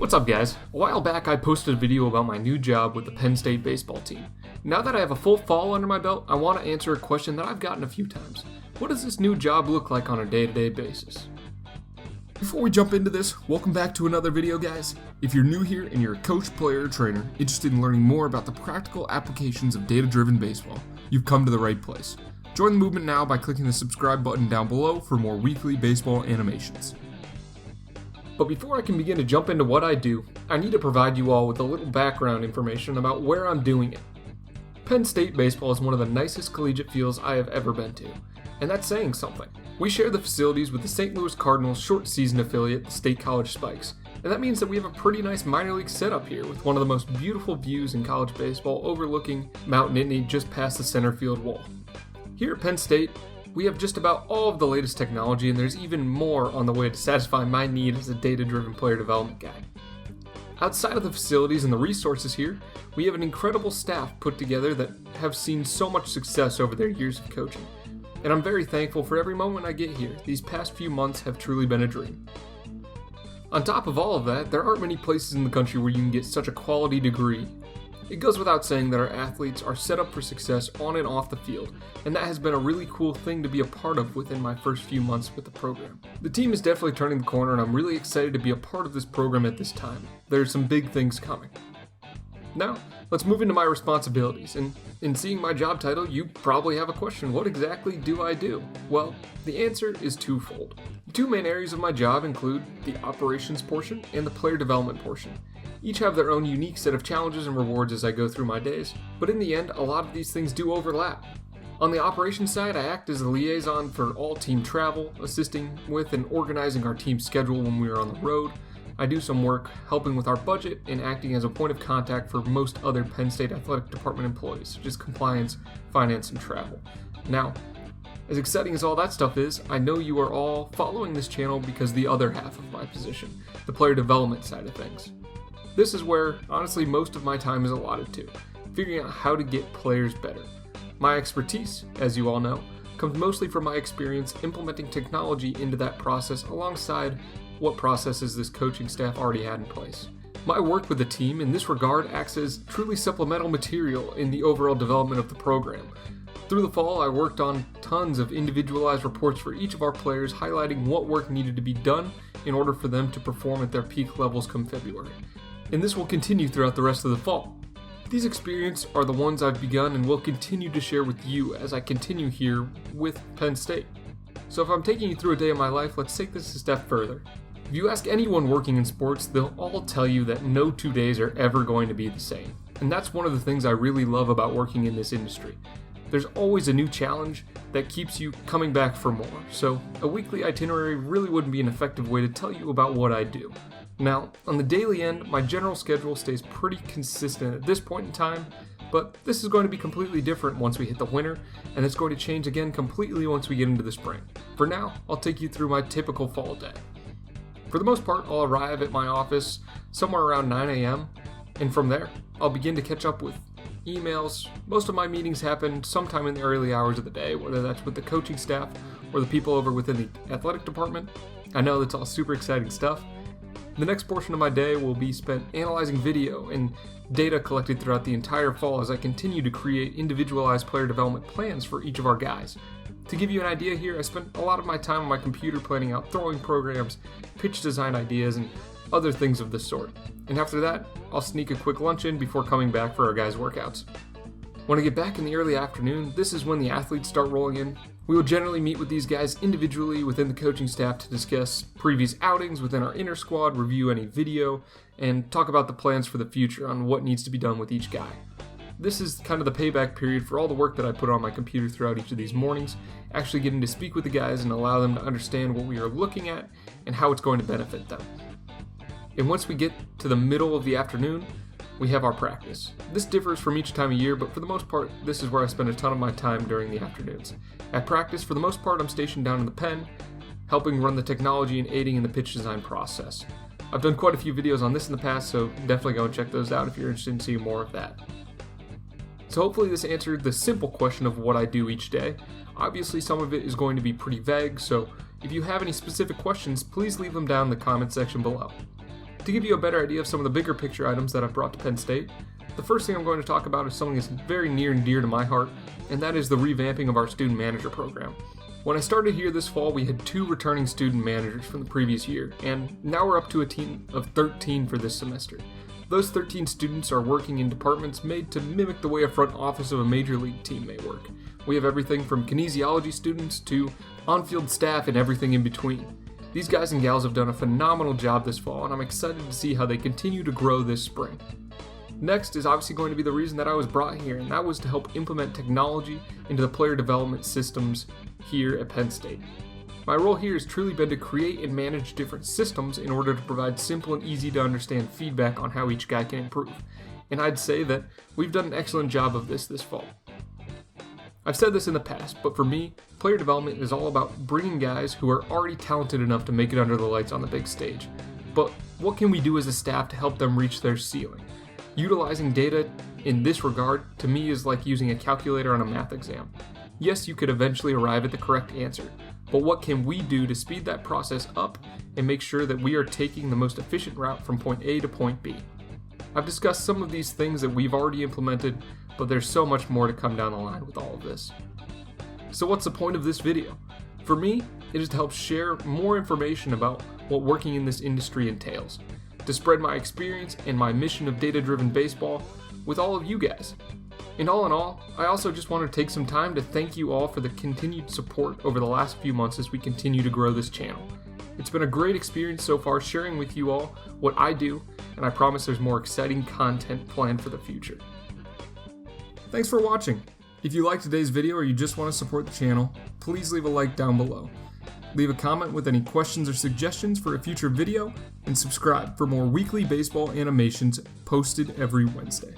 What's up, guys? A while back I posted a video about my new job with the Penn State baseball team. Now that I have a full fall under my belt, I want to answer a question that I've gotten a few times. What does this new job look like on a day-to-day basis? Before we jump into this, welcome back to another video, guys. If you're new here and you're a coach, player, or trainer interested in learning more about the practical applications of data-driven baseball, you've come to the right place. Join the movement now by clicking the subscribe button down below for more weekly baseball animations. But before I can begin to jump into what I do, I need to provide you all with a little background information about where I'm doing it. Penn State baseball is one of the nicest collegiate fields I have ever been to, and that's saying something. We share the facilities with the St. Louis Cardinals short season affiliate, the State College Spikes, and that means that we have a pretty nice minor league setup here with one of the most beautiful views in college baseball overlooking Mount Nittany just past the center field wall. Here at Penn State, we have just about all of the latest technology, and there's even more on the way to satisfy my need as a data-driven player development guy. Outside of the facilities and the resources here, we have an incredible staff put together that have seen so much success over their years of coaching. And I'm very thankful for every moment I get here. These past few months have truly been a dream. On top of all of that, there aren't many places in the country where you can get such a quality degree. It goes without saying that our athletes are set up for success on and off the field, and that has been a really cool thing to be a part of within my first few months with the program. The team is definitely turning the corner, and I'm really excited to be a part of this program at this time. There are some big things coming. Now, let's move into my responsibilities, and in seeing my job title, you probably have a question: what exactly do I do? Well, the answer is twofold. The two main areas of my job include the operations portion and the player development portion. Each have their own unique set of challenges and rewards as I go through my days, but in the end, a lot of these things do overlap. On the operations side, I act as the liaison for all team travel, assisting with and organizing our team schedule when we are on the road. I do some work helping with our budget and acting as a point of contact for most other Penn State Athletic Department employees, such as compliance, finance, and travel. Now, as exciting as all that stuff is, I know you are all following this channel because the other half of my position, the player development side of things. This is where, honestly, most of my time is allotted to, figuring out how to get players better. My expertise, as you all know, comes mostly from my experience implementing technology into that process alongside what processes this coaching staff already had in place. My work with the team in this regard acts as truly supplemental material in the overall development of the program. Through the fall, I worked on tons of individualized reports for each of our players highlighting what work needed to be done in order for them to perform at their peak levels come February. And this will continue throughout the rest of the fall. These experiences are the ones I've begun and will continue to share with you as I continue here with Penn State. So if I'm taking you through a day of my life, let's take this a step further. If you ask anyone working in sports, they'll all tell you that no 2 days are ever going to be the same. And that's one of the things I really love about working in this industry. There's always a new challenge that keeps you coming back for more. So a weekly itinerary really wouldn't be an effective way to tell you about what I do. Now, on the daily end, my general schedule stays pretty consistent at this point in time, but this is going to be completely different once we hit the winter, and it's going to change again completely once we get into the spring. For now, I'll take you through my typical fall day. For the most part, I'll arrive at my office somewhere around 9 a.m., and from there, I'll begin to catch up with emails. Most of my meetings happen sometime in the early hours of the day, whether that's with the coaching staff or the people over within the athletic department. I know that's all super exciting stuff. The next portion of my day will be spent analyzing video and data collected throughout the entire fall as I continue to create individualized player development plans for each of our guys. To give you an idea here, I spent a lot of my time on my computer planning out throwing programs, pitch design ideas, and other things of this sort. And after that, I'll sneak a quick lunch in before coming back for our guys' workouts. When I get back in the early afternoon, this is when the athletes start rolling in. We will generally meet with these guys individually within the coaching staff to discuss previous outings within our inner squad, review any video, and talk about the plans for the future on what needs to be done with each guy. This is kind of the payback period for all the work that I put on my computer throughout each of these mornings, actually getting to speak with the guys and allow them to understand what we are looking at and how it's going to benefit them. And once we get to the middle of the afternoon, we have our practice. This differs from each time of year, but for the most part, this is where I spend a ton of my time during the afternoons. At practice, for the most part, I'm stationed down in the pen, helping run the technology and aiding in the pitch design process. I've done quite a few videos on this in the past, so definitely go and check those out if you're interested in seeing more of that. So hopefully this answered the simple question of what I do each day. Obviously some of it is going to be pretty vague, so if you have any specific questions, please leave them down in the comment section below. To give you a better idea of some of the bigger picture items that I've brought to Penn State, the first thing I'm going to talk about is something that's very near and dear to my heart, and that is the revamping of our student manager program. When I started here this fall, we had 2 returning student managers from the previous year, and now we're up to a team of 13 for this semester. Those 13 students are working in departments made to mimic the way a front office of a major league team may work. We have everything from kinesiology students to on-field staff and everything in between. These guys and gals have done a phenomenal job this fall, and I'm excited to see how they continue to grow this spring. Next is obviously going to be the reason that I was brought here, and that was to help implement technology into the player development systems here at Penn State. My role here has truly been to create and manage different systems in order to provide simple and easy to understand feedback on how each guy can improve, and I'd say that we've done an excellent job of this fall. I've said this in the past, but for me, player development is all about bringing guys who are already talented enough to make it under the lights on the big stage. But what can we do as a staff to help them reach their ceiling? Utilizing data in this regard, to me, is like using a calculator on a math exam. Yes, you could eventually arrive at the correct answer, but what can we do to speed that process up and make sure that we are taking the most efficient route from point A to point B? I've discussed some of these things that we've already implemented, but there's so much more to come down the line with all of this. So what's the point of this video? For me, it is to help share more information about what working in this industry entails, to spread my experience and my mission of data-driven baseball with all of you guys. And all in all, I also just want to take some time to thank you all for the continued support over the last few months as we continue to grow this channel. It's been a great experience so far sharing with you all what I do, and I promise there's more exciting content planned for the future. Thanks for watching. If you liked today's video or you just want to support the channel, please leave a like down below. Leave a comment with any questions or suggestions for a future video, and subscribe for more weekly baseball animations posted every Wednesday.